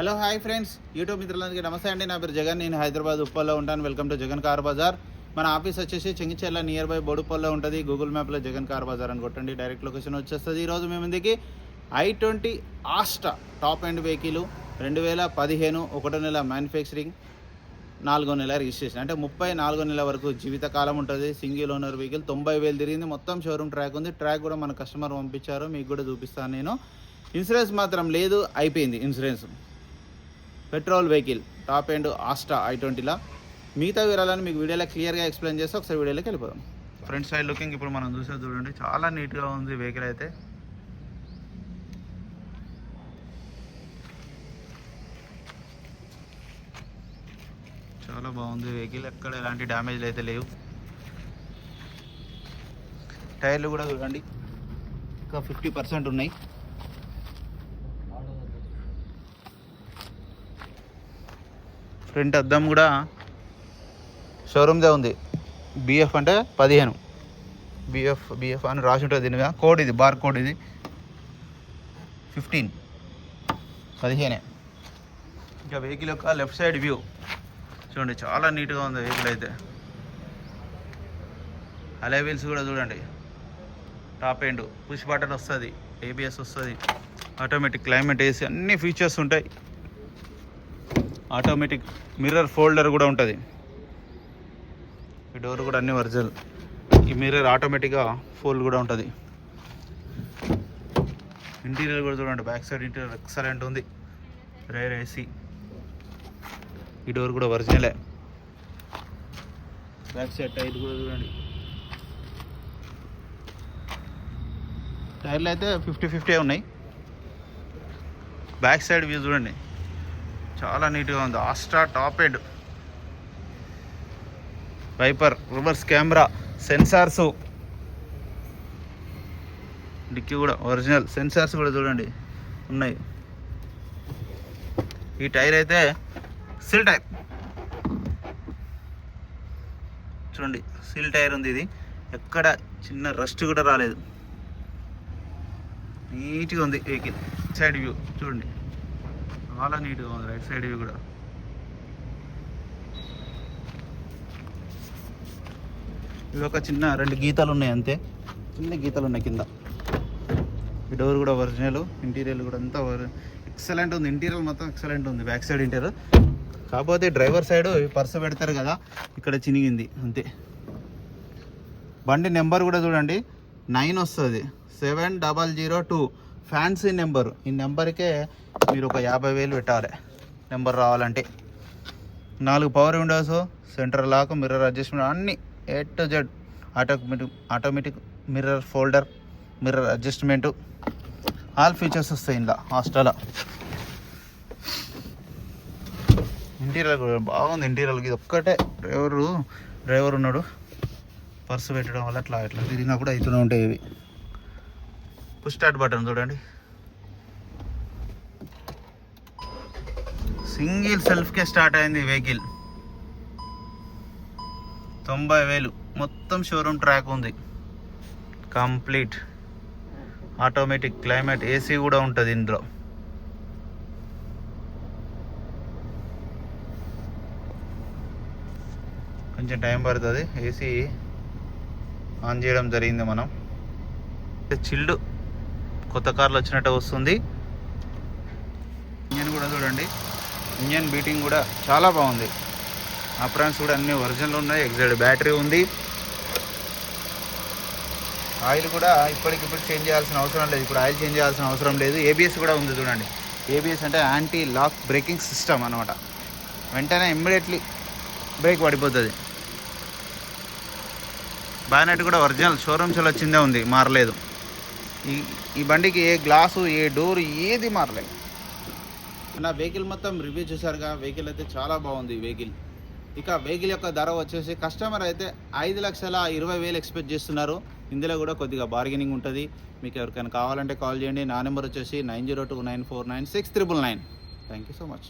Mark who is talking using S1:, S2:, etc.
S1: Hello hi friends, YouTube మిత్రులందరికీ నమస్తే అండి. నా పేరు జగన్. నేను హైదరాబాద్ ఉప్పల్లో ఉంటాను. Welcome to Jagan car Bazar. మన ఆఫీస్ వచ్చేసి చెంగిచెర్ల నియర్ బై బోడుప్పల్లో ఉంటుంది. గూగుల్ మ్యాప్లో జగన్ కార్ బజార్ అని కొట్టండి, డైరెక్ట్ లొకేషన్ వచ్చేస్తుంది. ఈరోజు మేము ముందుకి i20 Asta top end vehicle 2015 1వ నెల మ్యానుఫ్యాక్చరింగ్, 4వ నెల రిజిస్ట్రేషన్, అంటే 34వ నెల వరకు జీవితకాలం ఉంటుంది. సింగిల్ ఓనర్ వెహికల్, 90,000 తిరిగింది. మొత్తం షోరూమ్ ట్రాక్ ఉంది. ట్రాక్ కూడా మన కస్టమర్ పంపించారు, మీకు కూడా చూపిస్తాను నేను. ఇన్సూరెన్స్ మాత్రం లేదు, అయిపోయింది insurance. Petrol vehicle top end Asta i20లా. మిగతా వివరాలను మీకు వీడియోలో క్లియర్గా ఎక్స్ప్లెయిన్ చేస్తే ఒకసారి వీడియోలోకి వెళ్ళిపోదాం. ఫ్రంట్ సైడ్ లుకింగ్ ఇప్పుడు మనం చూసేది చూడండి, చాలా నీట్గా ఉంది వెహికల్ అయితే. చాలా బాగుంది వెహికల్, ఎక్కడ ఎలాంటి డ్యామేజ్లు అయితే లేవు. టైర్లు కూడా చూడండి, ఇంకా 50% ఉన్నాయి. ఫ్రంట్ అద్దం కూడా షోరూమ్దే ఉంది. బిఎఫ్ అంటే 15, బిఎఫ్ అని రాసి ఉంటుంది. దీని మీద కోడ్, ఇది బార్ కోడ్, ఇది 15 15. ఇంకా వెహికల్ యొక్క లెఫ్ట్ సైడ్ వ్యూ చూడండి, చాలా నీట్గా ఉంది వెహికల్ అయితే. అలై వీల్స్ కూడా చూడండి, టాప్ ఎండ్, పుష్ బటన్ వస్తుంది, ఏబిఎస్ వస్తుంది, ఆటోమేటిక్ క్లైమేట్ ఏసీ, అన్ని ఫీచర్స్ ఉంటాయి. ఆటోమేటిక్ మిర్రర్ ఫోల్డర్ కూడా ఉంటుంది. ఈ డోర్ కూడా అన్ని ఒరిజినల్. ఈ మిర్రర్ ఆటోమేటిక్గా ఫోల్డ్ కూడా ఉంటుంది. ఇంటీరియర్ కూడా చూడండి, బ్యాక్ సైడ్ ఇంటీరియర్ ఎక్సలెంట్ ఉంది. రైర్ ఏసీ, ఈ డోర్ కూడా ఒరిజినలే. బ్యాక్ సైడ్ టైర్ కూడా చూడండి. టైర్లు అయితే 50-50 ఉన్నాయి. బ్యాక్ సైడ్ వ్యూ చూడండి, చాలా నీట్గా ఉంది. Asta top end, wiper, reverse camera, sensors, dicky కూడా ఒరిజినల్, సెన్సార్స్ కూడా చూడండి ఉన్నాయి. ఈ టైర్ అయితే సిల్ టైర్ చూడండి, సిల్ టైర్ ఉంది. ఇది ఎక్కడ చిన్న రస్ట్ కూడా రాలేదు, నీట్గా ఉంది వెహికల్. సైడ్ వ్యూ చూడండి, చాలా నీట్గా ఉంది. రైట్ సైడ్ వ్యూ కూడా ఇది ఒక చిన్న 2 గీతాలు ఉన్నాయి, అంతే, చిన్న గీతాలు ఉన్నాయి కింద. ఈ డోర్ కూడా ఒరిజినల్. ఇంటీరియర్ కూడా అంతా ఎక్సలెంట్ ఉంది. ఇంటీరియర్ మొత్తం ఎక్సలెంట్ ఉంది, బ్యాక్ సైడ్ ఇంటీరియర్. కాకపోతే డ్రైవర్ సైడ్ పర్సు పెడతారు కదా, ఇక్కడ చినిగింది అంతే. బండి నెంబర్ కూడా చూడండి, 9 వస్తుంది, 7002 ఫ్యాన్సీ నెంబర్. ఈ నెంబర్కే మీరు ఒక 50,000 పెట్టాలి నెంబర్ రావాలంటే. 4 power windows, centre lock, mirror adjustment, అన్నీ A to Z. Automatic mirror folder, mirror adjustment, all features వస్తాయి ఇందులో ఆస్టాలో. ఇంటీరియర్ కూడా బాగుంది. ఇంటీరియర్కి ఇది ఒక్కటే డ్రైవర్ ఉన్నాడు, పర్సు పెట్టడం వల్ల అట్లా తిరిగినా కూడా అవుతూనే ఉంటాయి ఇవి. పుష్ స్టార్ట్ బటన్ చూడండి, సింగిల్ సెల్ఫ్కే స్టార్ట్ అయింది వెహికల్. 90,000, మొత్తం షోరూమ్ ట్రాక్ ఉంది కంప్లీట్. ఆటోమేటిక్ క్లైమేట్ ఏసీ కూడా ఉంటుంది ఇందులో. కొంచెం టైం పడుతుంది, ఏసీ ఆన్ చేయడం జరిగింది మనం. చిల్డ్ కొత్త కార్లు వచ్చినట్టు వస్తుంది. ఇంజన్ కూడా చూడండి, ఇంజన్ బీటింగ్ కూడా చాలా బాగుంది. అప్రాన్స్ కూడా అన్ని ఒరిజినల్ ఉన్నాయి. ఎగ్జైడ్ బ్యాటరీ ఉంది. ఆయిల్ కూడా ఇప్పటికిప్పుడు చేంజ్ చేయాల్సిన అవసరం లేదు, ఇప్పుడు ఆయిల్ చేంజ్ చేయాల్సిన అవసరం లేదు. ఏబిఎస్ కూడా ఉంది చూడండి. ఏబిఎస్ అంటే యాంటీ లాక్ బ్రేకింగ్ సిస్టమ్ అనమాట. వెంటనే ఇమ్మీడియట్లీ బ్రేక్ పడిపోతుంది. బానెట్ కూడా ఒరిజినల్, షోరూమ్స్లో వచ్చిందే ఉంది, మారలేదు. ఈ బండికి ఏ గ్లాసు, ఏ డోర్, ఏది మారలేదు. నా వెహికల్ మొత్తం రివ్యూ చూసారుగా. వెహికల్ అయితే చాలా బాగుంది వెహికల్. ఇక వెహికల్ యొక్క ధర వచ్చేసి కస్టమర్ అయితే 5,20,000 ఎక్స్పెక్ట్ చేస్తున్నారు. ఇందులో కూడా కొద్దిగా బార్గెనింగ్ ఉంటుంది. మీకు ఎవరికైనా కావాలంటే కాల్ చేయండి. నా నెంబర్ వచ్చేసి 9029496999. Thank you so much.